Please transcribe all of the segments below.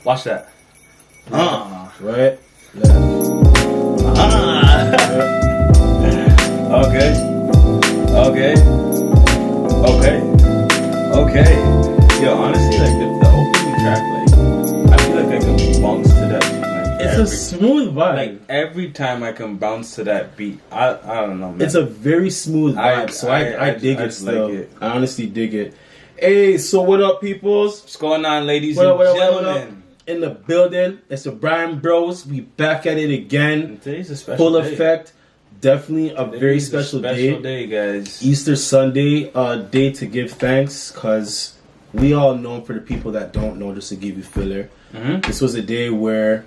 Watch that. Right. Left. Okay. Yo, honestly, like the opening track, like I feel like I can bounce to that. It's a smooth vibe. Like every time I can bounce to that beat, I don't know, man. It's a very smooth vibe, I dig it still. Like it. I honestly dig it. Hey, so what up, peoples? What's going on, ladies and gentlemen? In the building, it's the Bryan Bros. We back at it again. And today's a special full day. effect. Definitely a very special day, guys. Easter Sunday, day to give thanks, because we all know, for the people that don't know, just to give you filler, this was a day where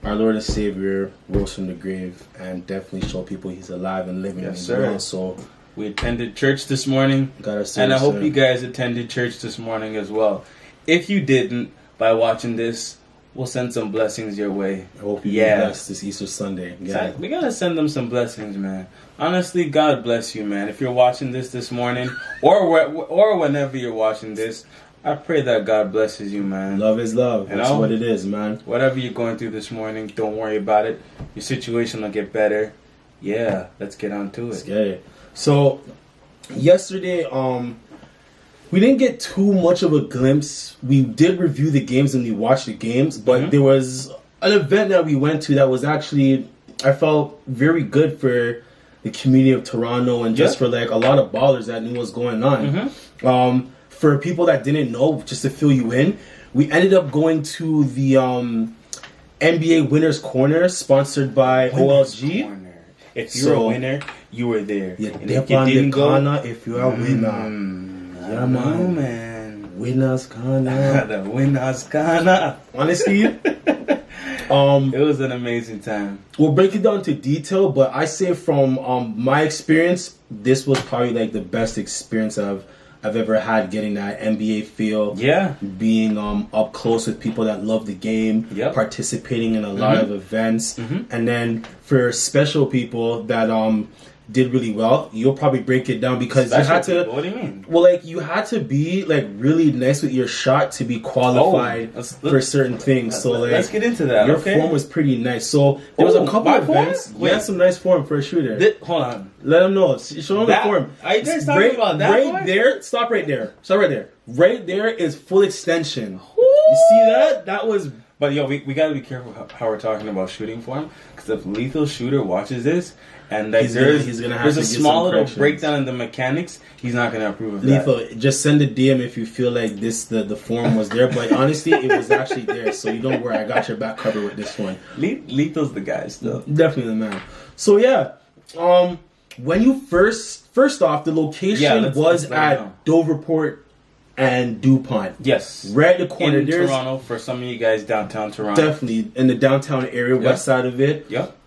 our Lord and Savior rose from the grave and definitely showed people He's alive and living. Yes, sir. Well. So we attended church this morning, and I hope you guys attended church this morning as well. If you didn't, by watching this, we'll send some blessings your way. I hope you be blessed this Easter Sunday. Yeah. We gotta send them some blessings, man. Honestly, God bless you, man. If you're watching this morning, or whenever you're watching this, I pray that God blesses you, man. Love is love. That's what it is, man. Whatever you're going through this morning, don't worry about it. Your situation will get better. Yeah, let's get on to it. Let's get it. So, yesterday, we didn't get too much of a glimpse. We did review the games and we watched the games, but there was an event that we went to that was actually, I felt, very good for the community of Toronto and just for like a lot of ballers that knew what's going on. For people that didn't know, just to fill you in, we ended up going to the NBA Winners Corner, sponsored by OLG. Corner. If you're a winner, you were there. Yeah, and if you didn't go, if you're a winner. Yeah, man. Winners Corner. The Winners Corner. Honestly, it was an amazing time. We'll break it down to detail, but I say from my experience, this was probably like the best experience I've ever had, getting that NBA feel. Yeah. Being up close with people that love the game. Yep. Participating in a lot of events. And then for special people that did really well, you'll probably break it down because you had to. What do you mean? Well, like you had to be like really nice with your shot to be qualified for certain things. So like, let's get into that. Your form was pretty nice. So there was a couple of events. You had some nice form for a shooter. Hold on. Let them know. Show them the form. Are you guys talking about that? Right there. Stop right there. Stop right there. Right there is full extension. You see that? That was. But yo, we gotta be careful how we're talking about shooting form, because if Lethal Shooter watches this and like there's a small little breakdown in the mechanics, he's not gonna approve of that. Lethal, just send a DM if you feel like the form was there. But honestly, it was actually there, so you don't worry. I got your back covered with this one. Lethal's the guy still. Definitely the man. So yeah, when you first off, the location was at Dovercourt and Dupont. Yes. Right at the corner. In Toronto, for some of you guys downtown Toronto. Definitely. In the downtown area, west side of it. Yep.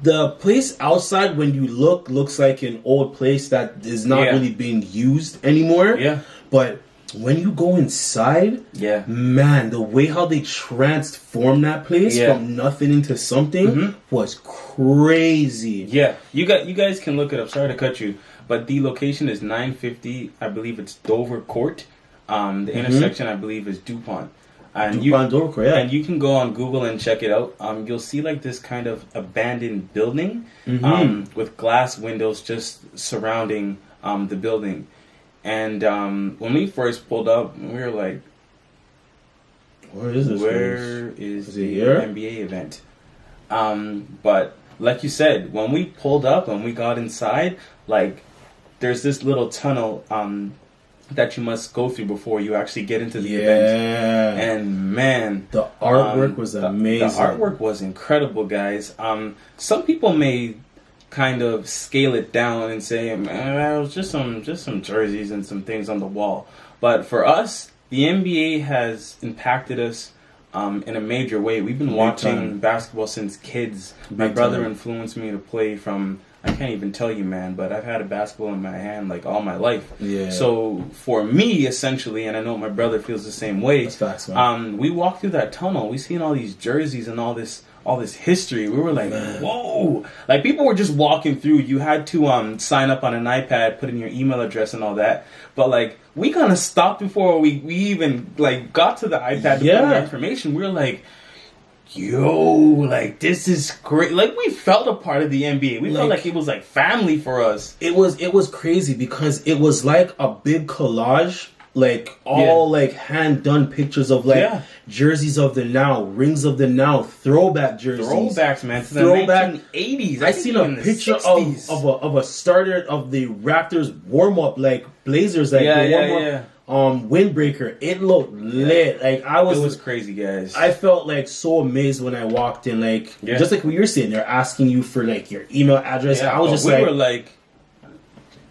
The place outside, when you looks like an old place that is not really being used anymore. Yeah. But when you go inside, man, the way how they transformed that place from nothing into something was crazy. Yeah. You guys can look it up. Sorry to cut you. But the location is 950, I believe it's Dovercourt. The intersection, I believe, is Dupont. And Dovercourt, and you can go on Google and check it out. You'll see like this kind of abandoned building with glass windows just surrounding the building. And when we first pulled up, we were like, where is this? Where is the NBA event? But like you said, when we pulled up and we got inside, like there's this little tunnel that you must go through before you actually get into the event. And man, the artwork was amazing. The artwork was incredible, guys. Some people may kind of scale it down and say, man, it was just some jerseys and some things on the wall. But for us, the NBA has impacted us in a major way. We've been watching basketball since kids. My brother influenced me to play from, I can't even tell you, man, but I've had a basketball in my hand like all my life. Yeah. So for me, essentially, and I know my brother feels the same way. That's facts, man. We walked through that tunnel. We seen all these jerseys and all this all this history. We were like, whoa! Like people were just walking through. You had to sign up on an iPad, put in your email address and all that. But like we kind of stopped before we even like got to the iPad to put in our information. We were like, yo, like this is great. Like we felt a part of the NBA. We felt like it was like family for us. It was crazy because it was like a big collage. Like all like hand done pictures of like jerseys of the now, rings of the now, throwback jerseys, throwbacks, man. To the 1980s. I seen a picture of a starter of the Raptors warm up like Blazers like windbreaker. It looked lit. Like it was crazy, guys. I felt like so amazed when I walked in. Like just like what you're saying, they're asking you for like your email address. I was just we were like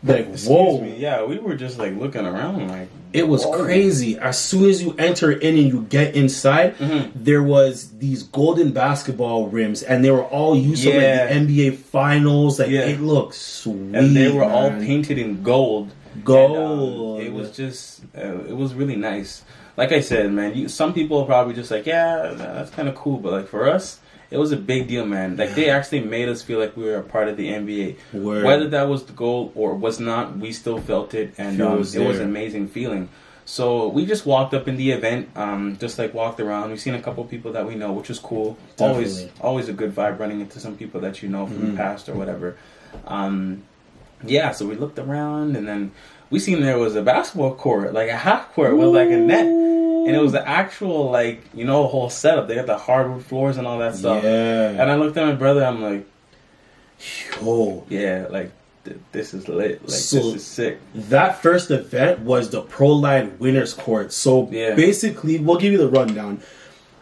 whoa. Me. Yeah, we were just like looking around like it was crazy. As soon as you enter in and you get inside, there was these golden basketball rims and they were all used for like the NBA finals. Like it looked sweet. And they were all painted in gold. And, it was just it was really nice. Like I said, man, some people are probably just like, yeah, that's kind of cool, but like for us, it was a big deal, man. Like they actually made us feel like we were a part of the NBA. Whether that was the goal or was not, we still felt it, and it was an amazing feeling. So we just walked up in the event, just like walked around. We've seen a couple people that we know, which is cool. Definitely. Always a good vibe running into some people that you know from the past or whatever. So we looked around, and then we seen there was a basketball court, like a half court with like a net. And it was the actual, like, you know, whole setup. They had the hardwood floors and all that stuff. Yeah. And I looked at my brother, I'm like, yo. Yeah, like, this is lit. Like, this is sick. That first event was the Pro Line Winners Court. So, basically, we'll give you the rundown.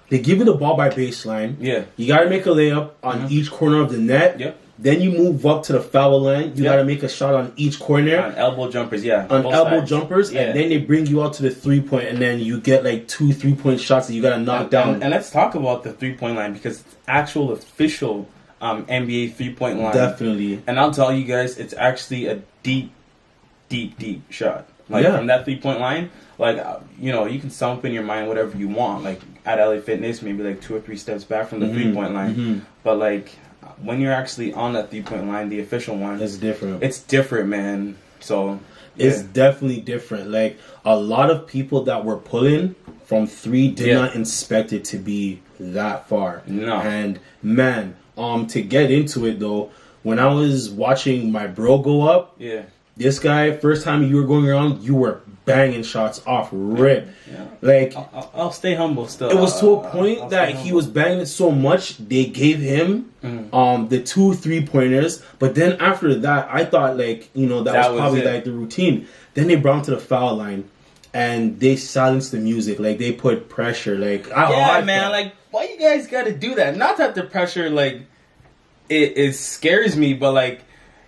They give you the ball by baseline. Yeah. You got to make a layup on each corner of the net. Yep. Then you move up to the foul line. You got to make a shot on each corner. On elbow jumpers, on elbow jumpers. And then they bring you out to the 3-point. And then you get like 2 3-point shots that you got to knock down. And let's talk about the 3-point line because it's actual official NBA 3-point line. Definitely. And I'll tell you guys, it's actually a deep shot. Like from that 3-point line, like, you know, you can sum up in your mind whatever you want. Like at LA Fitness, maybe like 2 or 3 steps back from the 3-point line. But like, when you're actually on that 3-point line, the official one, it's different. It's different, man. So it's definitely different. Like a lot of people that were pulling from 3 did not expect it to be that far. No. And man, to get into it though, when I was watching my bro go up, this guy, first time you were going around, you were banging shots off rip. Yeah. Like I'll stay humble still. It was to a point that he was banging it so much they gave him the 2 3-pointers. But then after that, I thought like, you know, that was probably like the routine. Then they brought him to the foul line and they silenced the music. Like they put pressure. Like man, like why you guys got to do that? Not that the pressure like it scares me, but like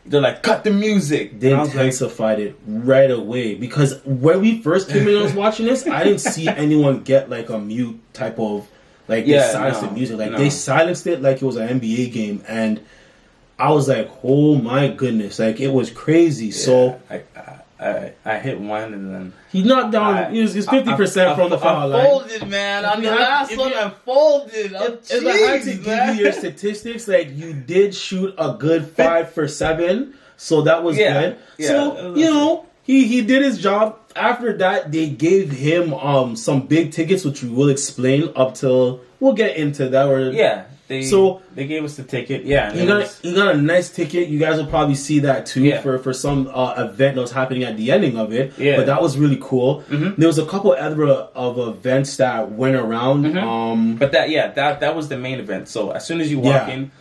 they're like, cut the music. They intensified it right away. Because when we first came in and was watching this, I didn't see anyone get like a mute type of, like, they silenced the music. Like, they silenced it like it was an NBA game. And I was like, oh my goodness. Like, it was crazy. So I hit one and then he knocked down. He was 50% from the foul line. I folded, man. On the last one, I folded. If I had to give you your statistics, like you did shoot a good 5 for 7, so that was good. Yeah. So you know he did his job. After that, they gave him some big tickets, which we will explain up till we'll get into that. They gave us the ticket. Yeah, he got a nice ticket. You guys will probably see that too for some event that was happening at the ending of it. Yeah. But that was really cool. There was a couple other of events that went around. But that was the main event. So as soon as you walk in,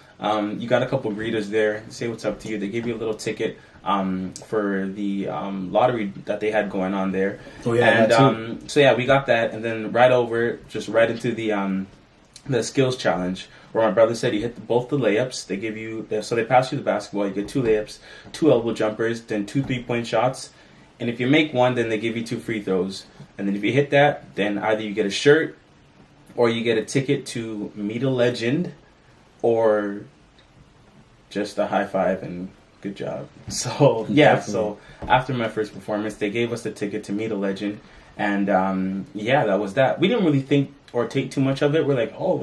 you got a couple greeters there. Say what's up to you. They give you a little ticket for the lottery that they had going on there. Oh yeah, and so we got that, and then right into the skills challenge, where my brother said he hit both the layups. They give you, so they pass you the basketball. You get 2 layups, 2 elbow jumpers, then 2 3-point shots. And if you make one, then they give you 2 free throws. And then if you hit that, then either you get a shirt, or you get a ticket to meet a legend, or just a high five and good job. So so after my first performance, they gave us the ticket to meet a legend. And yeah, that was that. We didn't really think or take too much of it. We're like, oh,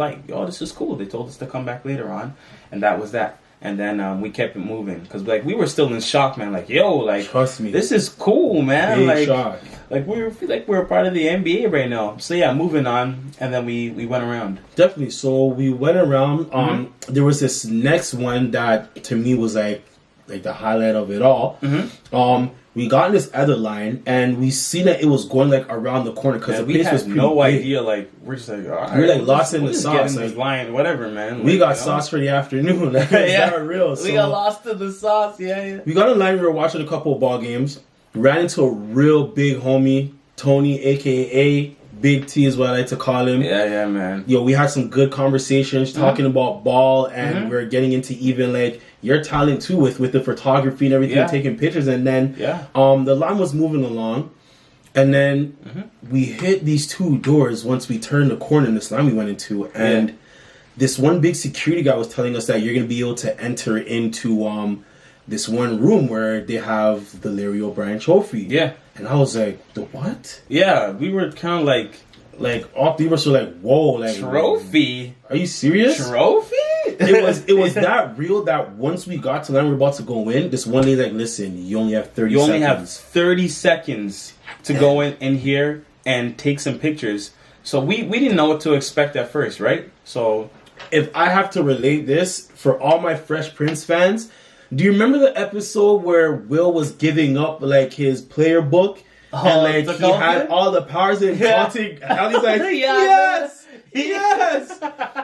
this is cool. They told us to come back later on, and that was that. And then we kept it moving because like we were still in shock, man. Like, yo, like, trust me, this is cool, man. Big like, shock. Like we feel like we're a part of the NBA right now. So yeah, moving on, and then we went around. Definitely. So we went around. There was this next one that to me was like the highlight of it all. We got in this other line, and we seen that it was going like around the corner because the place was pretty no big. idea. Like we're just like, all right, we're like lost in the sauce. Like, this line, whatever, man. We got sauce for the afternoon. Like, yeah, that real. So we got lost in the sauce. Yeah. We got in line. We were watching a couple of ball games. Ran into a real big homie, Tony, aka Big T is what I like to call him. Yeah, man. Yo, we had some good conversations talking about ball, and we're getting into even like your talent too with the photography and everything, taking pictures. And then the line was moving along, and then we hit these two doors once we turned the corner in this line we went into, and this one big security guy was telling us that you're gonna be able to enter into this one room where they have the Larry O'Brien trophy. Yeah. And I was like, the what? Yeah, we were kind of like all three of us were like, whoa, like trophy? Are you serious? Trophy? it was that real that once we got to line, we were about to go in. This one lady's like, listen, you only have 30 seconds. You only have 30 seconds to go in here and take some pictures. So we didn't know what to expect at first, right? So if I have to relate this for all my Fresh Prince fans, do you remember the episode where Will was giving up like his player book and like he had all the powers and counting? And he's like, yes.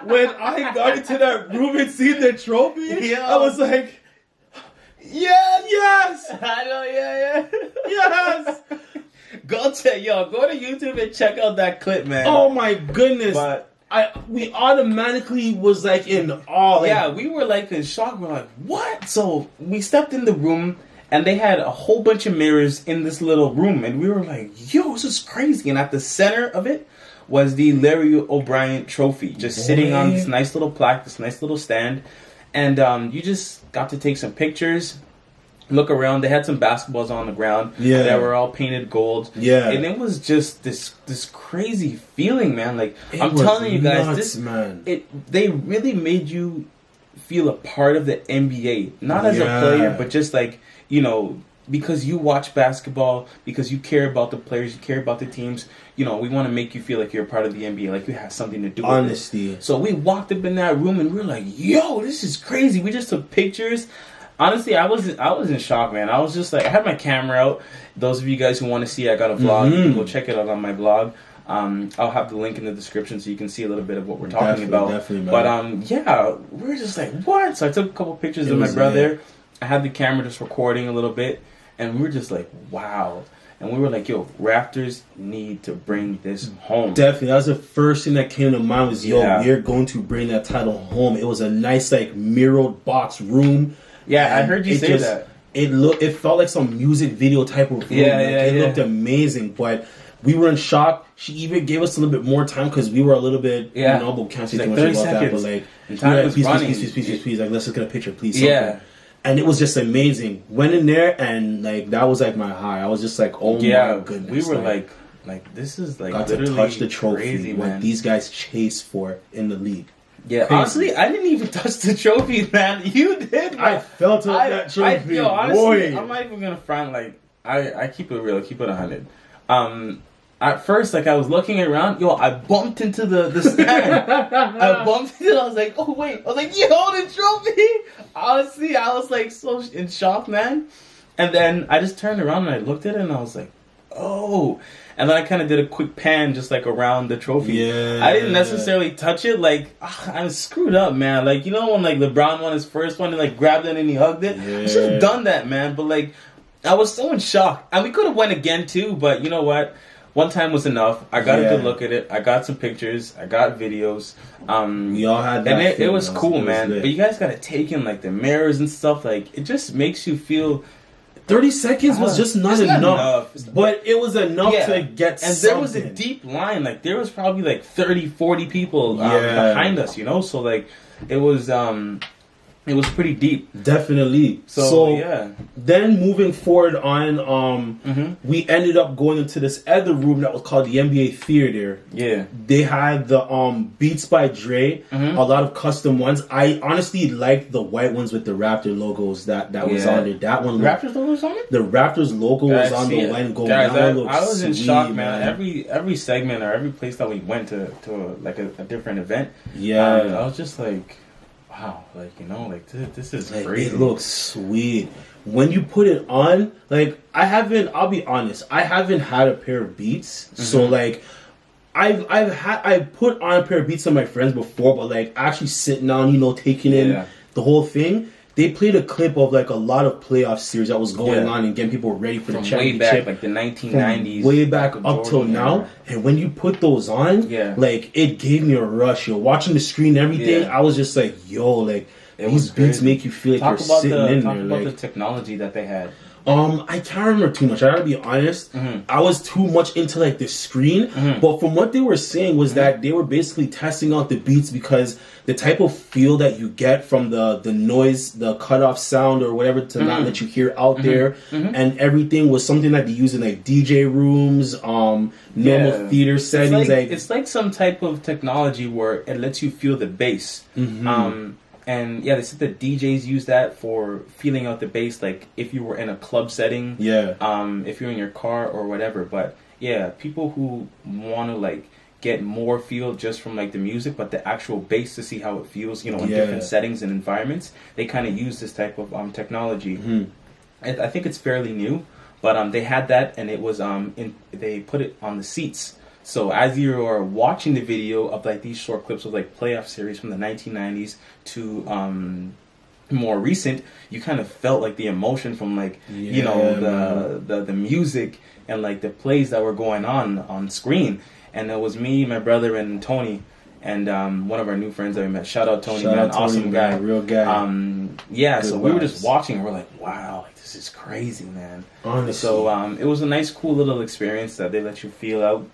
When I got into that room and seen the trophy, I was like, yes. I know, yes. Go to YouTube and check out that clip, man. Oh my goodness. But we automatically was like in awe. Like, we were like in shock. We're like, what? So we stepped in the room and they had a whole bunch of mirrors in this little room, and we were like, yo, this is crazy. And at the center of it was the Larry O'Brien trophy, just sitting on this nice little plaque, this nice little stand. And you just got to take some pictures, look around. They had some basketballs on the ground that were all painted gold. Yeah. And it was just this crazy feeling, man. Like, I'm telling you guys, they really made you feel a part of the NBA. Not as a player, but just like, you know, because you watch basketball, because you care about the players, you care about the teams, you know, we want to make you feel like you're a part of the NBA, like you have something to do with it. So we walked up in that room and we were like, yo, this is crazy. We just took pictures. Honestly, I was in shock, man. I was just like, I had my camera out. Those of you guys who want to see, I got a vlog. You can go check it out on my blog. I'll have the link in the description so you can see a little bit of what we're talking about. Definitely, but we were just like, what? So I took a couple pictures of my brother. I had the camera just recording a little bit, and we were just like, wow. And we were like, yo, Raptors need to bring this home. Definitely. That was the first thing that came to mind was, we're going to bring that title home. It was a nice, like, mirrored box room. Yeah, I heard you say that. It felt like some music video type of room. It looked amazing, but we were in shock. She even gave us a little bit more time because we were a little bit, you know, but we can't say too much about seconds. that. But like, please, like, let's just get a picture, please. Yeah. And it was just amazing. Went in there and like that was like my high. I was just like, oh my goodness. We were like this is like got to touch the trophy, crazy, what these guys chase for in the league. Yeah, crazy. Honestly, I didn't even touch the trophy, man. You did. Man. I felt that trophy. Honestly, I'm not even gonna front. Like I keep it real, keep it 100. At first, like I was looking around, I bumped into the stand. I bumped into it. I was like, oh wait. I was like, yo, the trophy. Honestly, I was like so in shock, man. And then I just turned around and I looked at it and I was like, oh. And then I kind of did a quick pan just like around the trophy. Yeah. I didn't necessarily touch it. Like, I screwed up, man. Like, you know when like LeBron won his first one and like grabbed it and he hugged it? Yeah. I should have done that, man. But like, I was so in shock. And we could have went again too, but you know what? One time was enough. I got a good look at it. I got some pictures. I got videos. We all had that. And it was cool, man. But you guys got to take in like the mirrors and stuff. Like, it just makes you feel... 30 seconds was just not enough. But it was enough to get and something. There was a deep line. Like, there was probably like 30, 40 people behind us, you know? So, like, it was it was pretty deep. Definitely. So yeah. Then moving forward on, we ended up going into this other room that was called the NBA Theater. Yeah. They had the Beats by Dre, a lot of custom ones. I honestly liked the white ones with the Raptor logos that was on there. That one. Raptors logo was on it? The Raptors logo was on the white and gold. Guys, I was in shock, man. Every segment or every place that we went to like a different event. Yeah. I was just like, wow, like, you know, like this is crazy. It looks sweet. When you put it on, like, I'll be honest, I haven't had a pair of Beats, so like I've put on a pair of Beats on my friends before, but like actually sitting down, you know, taking in the whole thing. They played a clip of like a lot of playoff series that was going on and getting people ready for the championship. Way back, like the 1990s. Way back up till now. And when you put those on, like, it gave me a rush. You're watching the screen and everything. I was just like, yo, like, these beats make you feel like you're sitting in there. Talk about the technology that they had. I can't remember too much. I gotta be honest. I was too much into like the screen, but from what they were saying was that they were basically testing out the beats because the type of feel that you get from the noise, the cutoff sound or whatever to not let you hear out there, and everything was something that they use in like DJ rooms, normal theater settings. It's like some type of technology where it lets you feel the bass. And yeah, they said the DJs use that for feeling out the bass, like if you were in a club setting, if you're in your car or whatever. But yeah, people who want to like get more feel just from like the music, but the actual bass to see how it feels, you know, in different settings and environments, they kind of use this type of technology. I think it's fairly new, but they had that, and it was they put it on the seats. So as you are watching the video of like these short clips of like playoff series from the 1990s to more recent, you kind of felt like the emotion from like you know the music and like the plays that were going on screen. And it was me, my brother, and Tony, and one of our new friends that we met. Shout out Tony, man, awesome guy, real guy. Good so we were just watching, and we're like, wow, like, this is crazy, man. Honestly. So it was a nice, cool little experience that they let you feel out.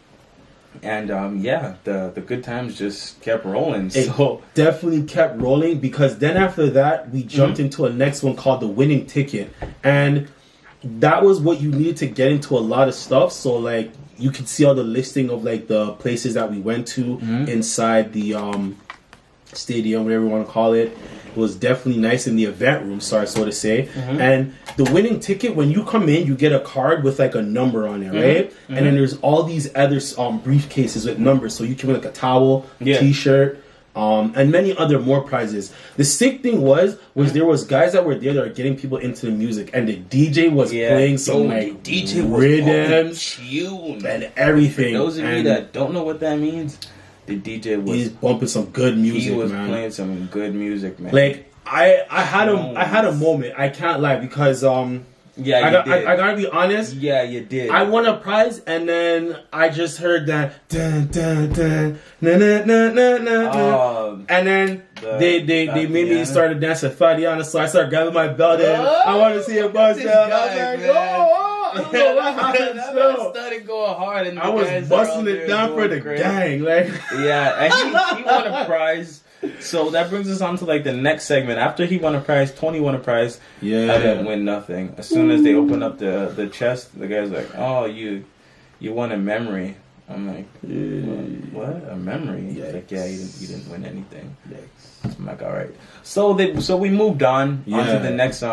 And the good times just kept rolling. So it definitely kept rolling, because then after that we jumped into a next one called the Winning Ticket, and that was what you needed to get into a lot of stuff. So like you could see all the listing of like the places that we went to inside the stadium, whatever you want to call it. It was definitely nice in the event room, so to say. And the Winning Ticket, when you come in, you get a card with like a number on it, right? And then there's all these other briefcases with numbers, so you can win like a towel, t-shirt, and many other more prizes. The sick thing was there was guys that were there that were getting people into the music, and the DJ was playing some like DJ rhythms and everything. For those of you that don't know what that means, the DJ was he's bumping some good music. He was playing some good music, man. Like I had a moment. I can't lie, because I gotta be honest. Yeah, you did. I won a prize, and then I just heard that dun dun dun na na na na na, and then they made me start to dance with Fadiana, so I started grabbing my belt and I want to see a buzz down. I was like, I don't know what happened. I started going hard, and I was busting it down for the gang, like and he won a prize. So that brings us on to like the next segment. After he won a prize, Tony won a prize. Yeah, I didn't win nothing. As soon as they opened up the chest, the guy's like, "Oh, you won a memory." I'm like, "What? A memory?" He's like, "Yeah, you didn't win anything." I'm like, "All right." So we moved on onto the next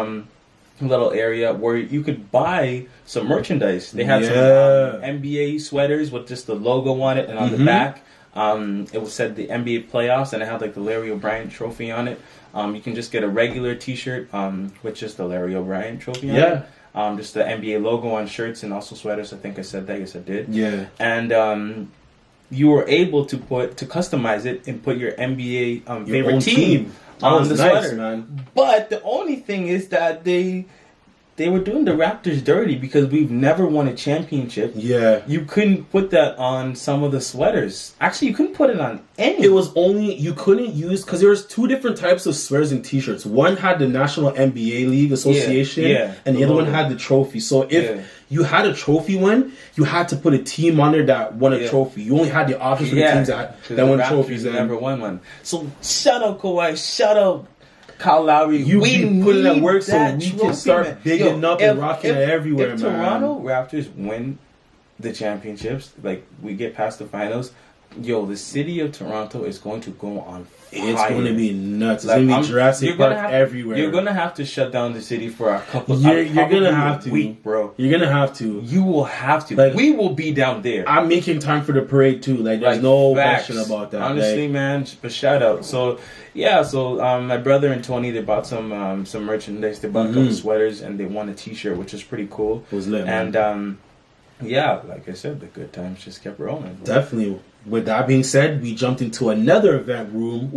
little area where you could buy some merchandise. They had some NBA sweaters with just the logo on it, and on the back. It was said the NBA playoffs, and it had like the Larry O'Brien trophy on it. You can just get a regular T-shirt with just the Larry O'Brien trophy on it. Just the NBA logo on shirts and also sweaters. I think I said that. Yes, I did. Yeah. And you were able to customize it and put your NBA favorite team on the sweater. Man. But the only thing is that they were doing the Raptors dirty, because we've never won a championship. Yeah. You couldn't put that on some of the sweaters. Actually, you couldn't put it on any. It was only, you couldn't use, because there was two different types of sweaters and T-shirts. One had the National NBA League Association, and the other one had the trophy. So if you had a trophy one, you had to put a team on there that won a trophy. You only had the options for the teams that won trophies. Never won one. So shout out Kawhi, shout out Kyle Lowry. You be putting that work so that we can trophy, start man. bigging up and rocking it everywhere, if man. Toronto Raptors win the championships, like we get past the finals, the city of Toronto is going to go on fire. It's going to be nuts. It's going to be Jurassic Park everywhere. You're going to have to shut down the city for a couple of You're going to have to. Week, bro. You're going to have to. You will have to. Like, we will be down there. I'm making time for the parade, too. Like, there's no question about that. Honestly, man, but shout out. So, yeah, my brother and Tony, they bought some merchandise. They bought a couple sweaters, and they won a T-shirt, which was pretty cool. It was lit, man. And, like I said, the good times just kept rolling. Bro. Definitely. With that being said, we jumped into another event room,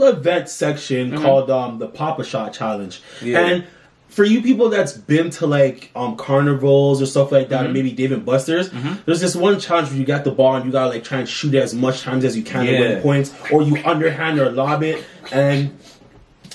event section called the Papa Shot Challenge. Yeah. And for you people that's been to like carnivals or stuff like that, or maybe Dave & Buster's, there's this one challenge where you got the ball and you gotta like try and shoot it as much times as you can to win points, or you underhand or lob it. And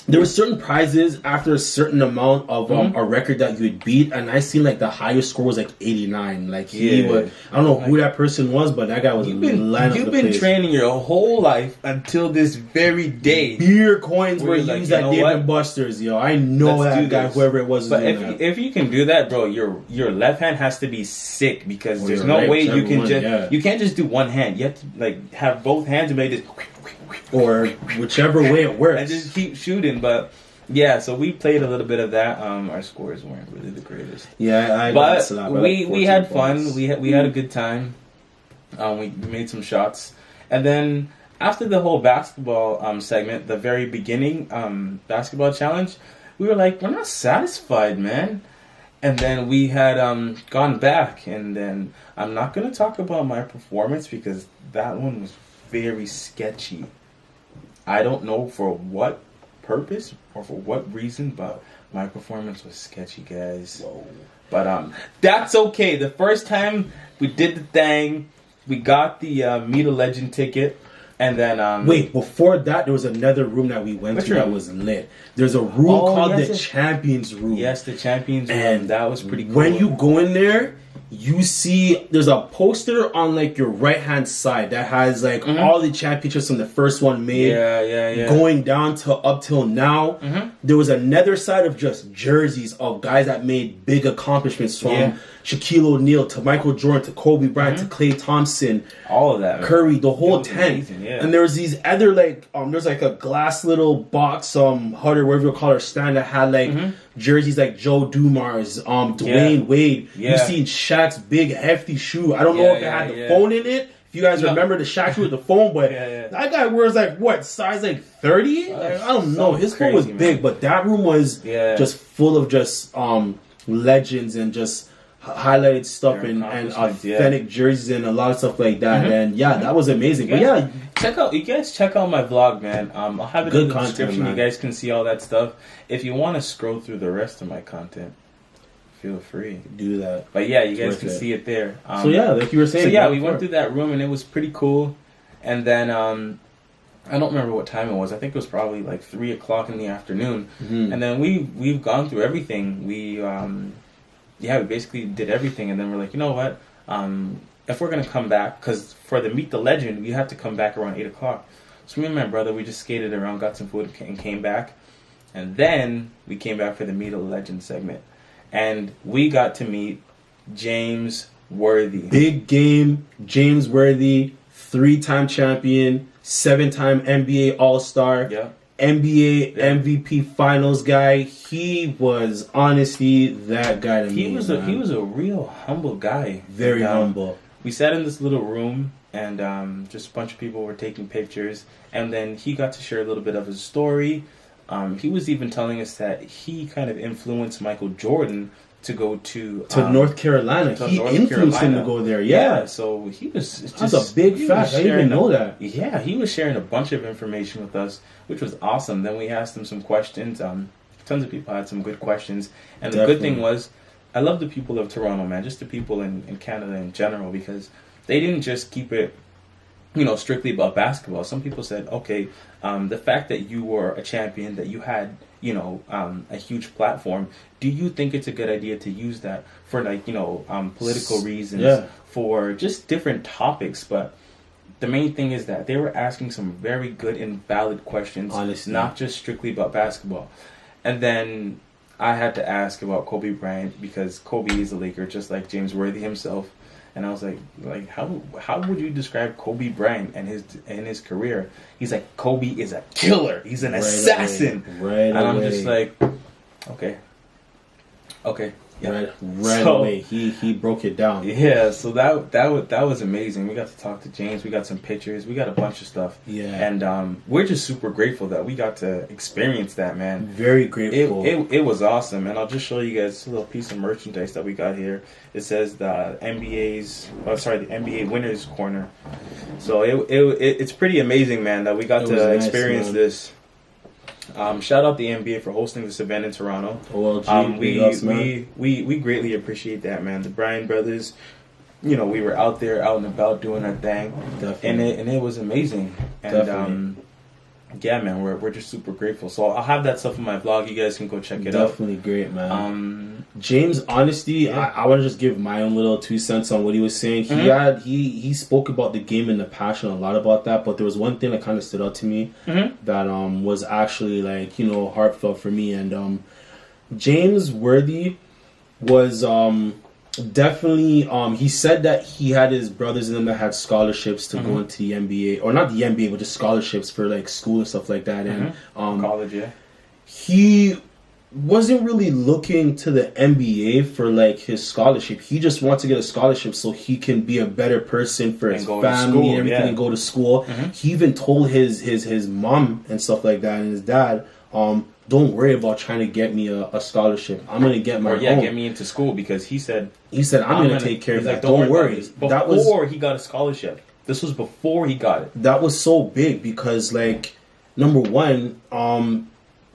there were certain prizes after a certain amount of a record that you would beat, and I seen like the highest score was like 89. Like he was, I don't know who that person was, but that guy was You've been training your whole life until this very day. Beer coins were used at Dave & Buster's, yo. I know that guy, whoever it was. But if you can do that, bro, your left hand has to be sick, because there's no way you can you can't just do one hand. You have to like have both hands and make this. Or whichever way it works. And just keep shooting. But yeah, so we played a little bit of that. Our scores weren't really the greatest. Yeah, but we had fun. We had a good time. We made some shots. And then after the whole basketball segment, the very beginning basketball challenge, we were like, we're not satisfied, man. And then we had gone back, and then I'm not going to talk about my performance because that one was very sketchy. I don't know for what purpose or for what reason, but my performance was sketchy, guys. Whoa. But that's okay. The first time we did the thing, we got the Meet a Legend ticket, and then wait, before that there was another room that we went to that was lit. There's a room called the Champions Room. Yes, the Champions Room. And that was pretty cool. When you go in there, you see there's a poster on like your right hand side that has like all the championships from the first one made. Yeah. Going down to up till now. There was another side of just jerseys of guys that made big accomplishments, from Shaquille O'Neal to Michael Jordan to Kobe Bryant to Klay Thompson, all of that, Curry, the whole 10. And there's these other like there's like a glass little box hut or whatever you call it, stand that had like jerseys like Joe Dumars, Dwayne Wade. You see Shaq's big hefty shoe. I don't know if it had the phone in it. If you guys remember the Shaq shoe with the phone, but that guy wears like what size, like 30? Like, I don't know. His phone was big, but that room was just full of just legends and just highlighted stuff and authentic jerseys and a lot of stuff like that. And that was amazing. But you guys check out my vlog, man. I'll have it in the description. Man. You guys can see all that stuff. If you want to scroll through the rest of my content, feel free. Do that. But yeah, you guys can see it there. Like you were saying. So we went through that room and it was pretty cool. And then I don't remember what time it was. I think it was probably like 3 o'clock in the afternoon. And then we've gone through everything. We basically did everything, and then we're like, you know what? If we're gonna come back, because for the Meet the Legend, we have to come back around 8 o'clock. So me and my brother, we just skated around, got some food, and came back. And then we came back for the Meet the Legend segment, and we got to meet James Worthy. Big game, James Worthy, 3-time champion, 7-time NBA All-Star. Yeah. NBA MVP Finals guy. He was honestly that guy to me. He was a real humble guy. Very humble. We sat in this little room, and just a bunch of people were taking pictures. And then he got to share a little bit of his story. He was even telling us that he kind of influenced Michael Jordan to go to North Carolina. He influenced him to go there. Yeah. So he was. That's a big fact. I didn't even know that. Yeah, he was sharing a bunch of information with us, which was awesome. Then we asked him some questions. Tons of people had some good questions, and the good thing was, I love the people of Toronto, man. Just the people in Canada in general, because they didn't just keep it, strictly about basketball. Some people said, okay, the fact that you were a champion, that you had, a huge platform, do you think it's a good idea to use that for political reasons, for just different topics? But the main thing is that they were asking some very good and valid questions, honestly, not just strictly about basketball. And then I had to ask about Kobe Bryant because Kobe is a Laker, just like James Worthy himself. And I was like how would you describe Kobe Bryant and his career? He's like, Kobe is a killer. He's an assassin. And I'm just like, okay. Yeah. Right away. He broke it down. Yeah, so that was amazing. We got to talk to James. We got some pictures. We got a bunch of stuff. Yeah. And we're just super grateful that we got to experience that, man. Very grateful. It was awesome. And I'll just show you guys a little piece of merchandise that we got here. It says the NBA Winners Corner. So it's pretty amazing, man, that we got to experience this. Shout out the NBA for hosting this event in Toronto. We greatly appreciate that, man. The Bryan Brothers, we were out there, out and about doing our thing. Definitely. And it was amazing. And yeah, man, we're just super grateful. So I'll have that stuff in my vlog. You guys can go check it out. Definitely great, man. James, honestly, yeah. I want to just give my own little 2 cents on what he was saying. He spoke about the game and the passion a lot about that, but there was one thing that kind of stood out to me that was actually heartfelt for me. And James Worthy was definitely he said that he had his brothers in them that had scholarships to go into the NBA, or not the NBA, but just scholarships for like school and stuff like that. And college, yeah. He wasn't really looking to the NBA for like his scholarship. He just wants to get a scholarship so he can be a better person for his family and everything, and go to school. He even told his mom and stuff like that, and his dad, don't worry about trying to get me a scholarship. I'm gonna get my own. Get me into school, because he said I'm gonna take care of that. Don't worry. Before he got a scholarship. This was before he got it. That was so big because, like, number one,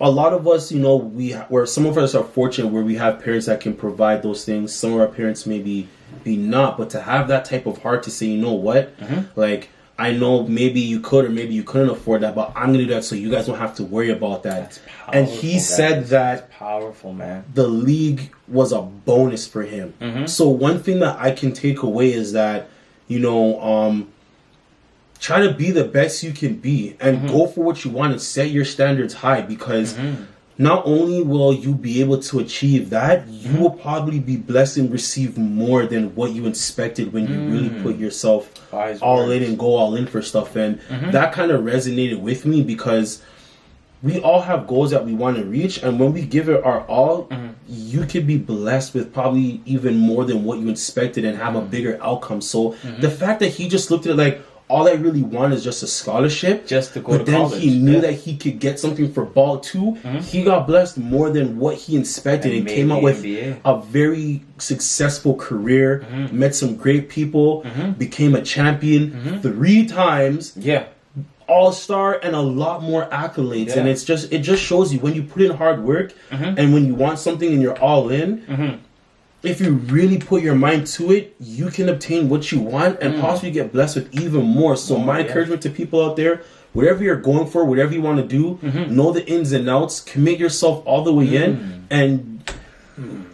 a lot of us, where some of us are fortunate where we have parents that can provide those things. Some of our parents maybe be not, but to have that type of heart to say, you know what, like, I know maybe you could or maybe you couldn't afford that, but I'm going to do that so you guys don't have to worry about that. That's powerful, and he said that that's powerful, man. The league was a bonus for him. So one thing that I can take away is that, try to be the best you can be and go for what you want and set your standards high, because not only will you be able to achieve that, you will probably be blessed and receive more than what you expected when you really put yourself all in and go all in for stuff. And that kind of resonated with me, because we all have goals that we want to reach, and when we give it our all, you could be blessed with probably even more than what you expected and have a bigger outcome. So the fact that he just looked at it like, all I really want is just a scholarship, just to go to college. But then he knew that he could get something for ball too. He got blessed more than what he expected and came out with a very successful career, met some great people, became a champion 3 times. All-star and a lot more accolades. And it just shows you when you put in hard work and when you want something and you're all in, if you really put your mind to it, you can obtain what you want and possibly get blessed with even more. So my encouragement to people out there, whatever you're going for, whatever you want to do, know the ins and outs, commit yourself all the way in, and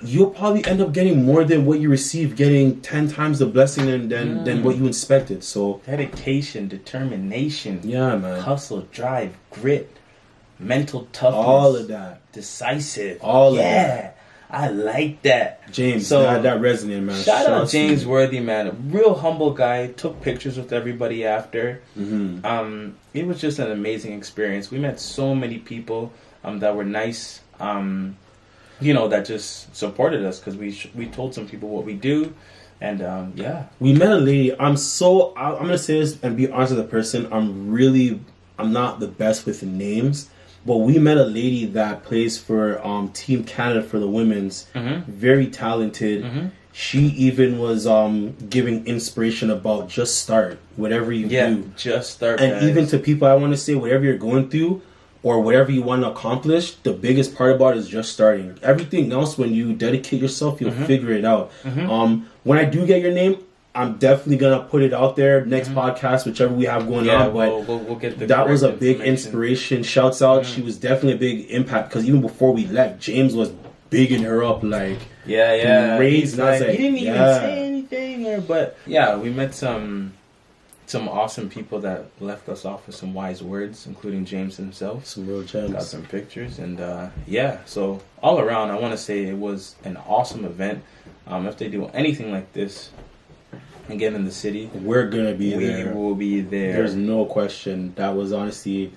you'll probably end up getting more than what you received, getting 10 times the blessing than what you expected. So dedication, determination, man, hustle, drive, grit, mental toughness, all of that, decisive, all of that. I like that. James, that resonated, man. Shout out James Worthy, man. A real humble guy. Took pictures with everybody after. It was just an amazing experience. We met so many people that were nice, that just supported us, because we told some people what we do. And, we met a lady. I'm going to say this and be honest with the person. I'm not the best with names. But we met a lady that plays for Team Canada for the women's. Very talented. She even was giving inspiration about just start. Whatever you do. Just start, and guys. Even to people, I want to say, whatever you're going through or whatever you want to accomplish, the biggest part about it is just starting. Everything else, when you dedicate yourself, you'll figure it out. When I do get your name, I'm definitely gonna put it out there next podcast, whichever we have going on. But we'll get the that was a big inspiration. Shouts out, she was definitely a big impact, because even before we left, James was bigging her up like raised. He didn't even say anything, but we met some some awesome people that left us off with some wise words, including James himself. Some real gems. Got some pictures, and so all around, I want to say it was an awesome event. If they do anything like this again in the city, we're gonna be there. We will be there. There's no question. That was honestly,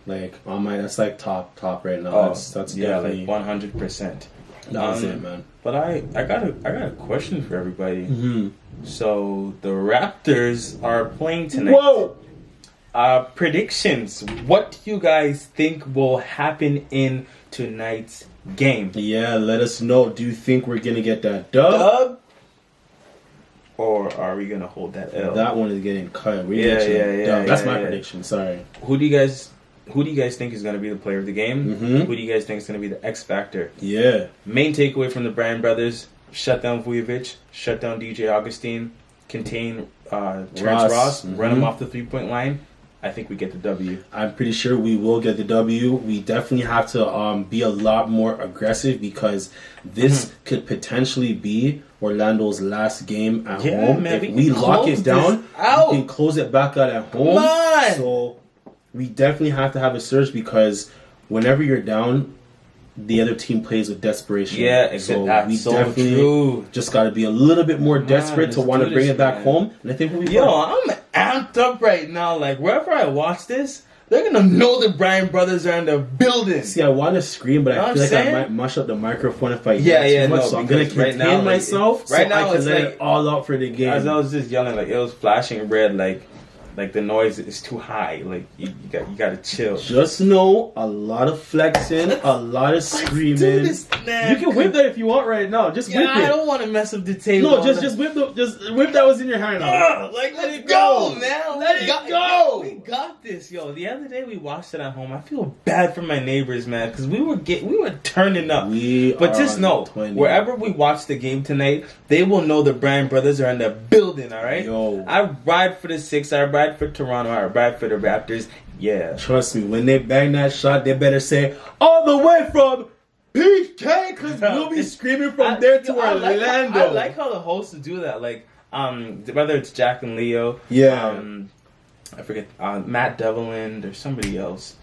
like on my. That's like top right now. Oh, that's definitely like 100%. That was it, man. But I got a question for everybody. Mm-hmm. So the Raptors are playing tonight. Whoa! Predictions. What do you guys think will happen in tonight's game? Yeah, let us know. Do you think we're gonna get that dub? Or are we gonna hold that L? That one is getting cut. That's my prediction. Sorry. Who do you guys think is gonna be the player of the game? Mm-hmm. Who do you guys think is gonna be the X factor? Yeah. Main takeaway from the Bryan brothers: shut down Vujovic, shut down DJ Augustine, contain Terrence Ross, run him off the 3-point line. I think we get the W. I'm pretty sure we will get the W. We definitely have to be a lot more aggressive because this could potentially be Orlando's last game at home. Man, if we lock it down, we can close it back out at home. Come on! So we definitely have to have a surge because whenever you're down, the other team plays with desperation. Yeah, exactly. That's we so definitely true. Just got to be a little bit more desperate to want to bring it back home. And I think we'll be fine. I'm amped up right now. Like, wherever I watch this, they're going to know the Bryan brothers are in the building. See, I want to scream, but I feel like I might mush up the microphone if I yell too much. So I'm going to contain myself so I can let it all out for the game. As I was just yelling, like, it was flashing red, like the noise is too high. Like you got to chill. Just know a lot of flexing, a lot of screaming. You can whip that if you want right now. Just whip it. I don't want to mess up the table. No, just whip that was in your hand now. Let it go, man. Let it go. We got this, yo. The other day we watched it at home. I feel bad for my neighbors, man, because we were turning up. But just know, wherever we watch the game tonight, they will know the Bryan brothers are in the building. All right. Yo. I ride for the Six. I ride for Toronto. I ride for the Raptors. Yeah. Trust me, when they bang that shot, they better say all the way from PK because we'll be screaming from there to Orlando. I like how the hosts do that. Like, whether it's Jack and Leo. Yeah. I forget. Matt Devlin. There's somebody else.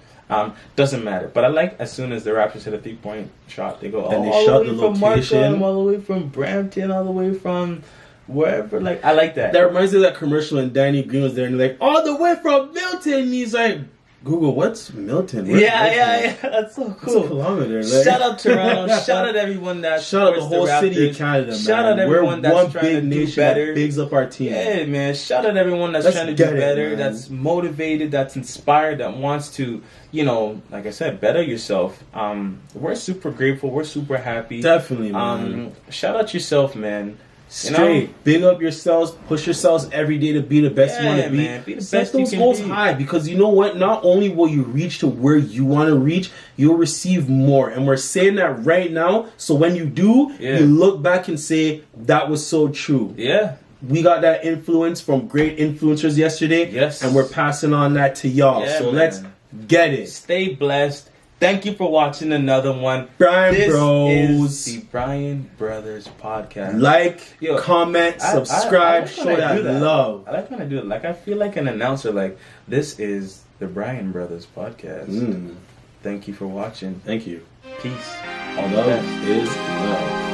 Doesn't matter. But I like as soon as the Raptors hit a 3-point shot, they go all the way from Markham, all the way from Brampton, all the way from wherever. Like, I like that. That reminds me of that commercial and Danny Green was there and like, all the way from Milton. And he's like, Google, what's Milton? Yeah. That's so cool. That's a kilometer. Like. Shout out Toronto. Shout out everyone that shout out the whole city of Canada, man. Shout out everyone that's trying to do better. That bigs up our team. Yeah, man. Shout out everyone that's trying to do better, that's motivated, that's inspired, that wants to, like I said, better yourself. We're super grateful. We're super happy. Definitely, man. Shout out yourself, man. Straight. Big up yourselves. Push yourselves every day to be the best you want to be. Man, be the Set best those you goals can be. high because you know what? Not only will you reach to where you want to reach, you'll receive more. And we're saying that right now. So when you do, you look back and say, that was so true. Yeah. We got that influence from great influencers yesterday. Yes. And we're passing on that to y'all. Yeah, so man. let's get it. Stay blessed. Thank you for watching another one. Bryan Bros. This is the Bryan Brothers podcast. Like, comment, subscribe, show that love. I like when I do it. Like, I feel like an announcer. Like, this is the Bryan Brothers podcast. Thank you for watching. Thank you. Peace. All the best is love.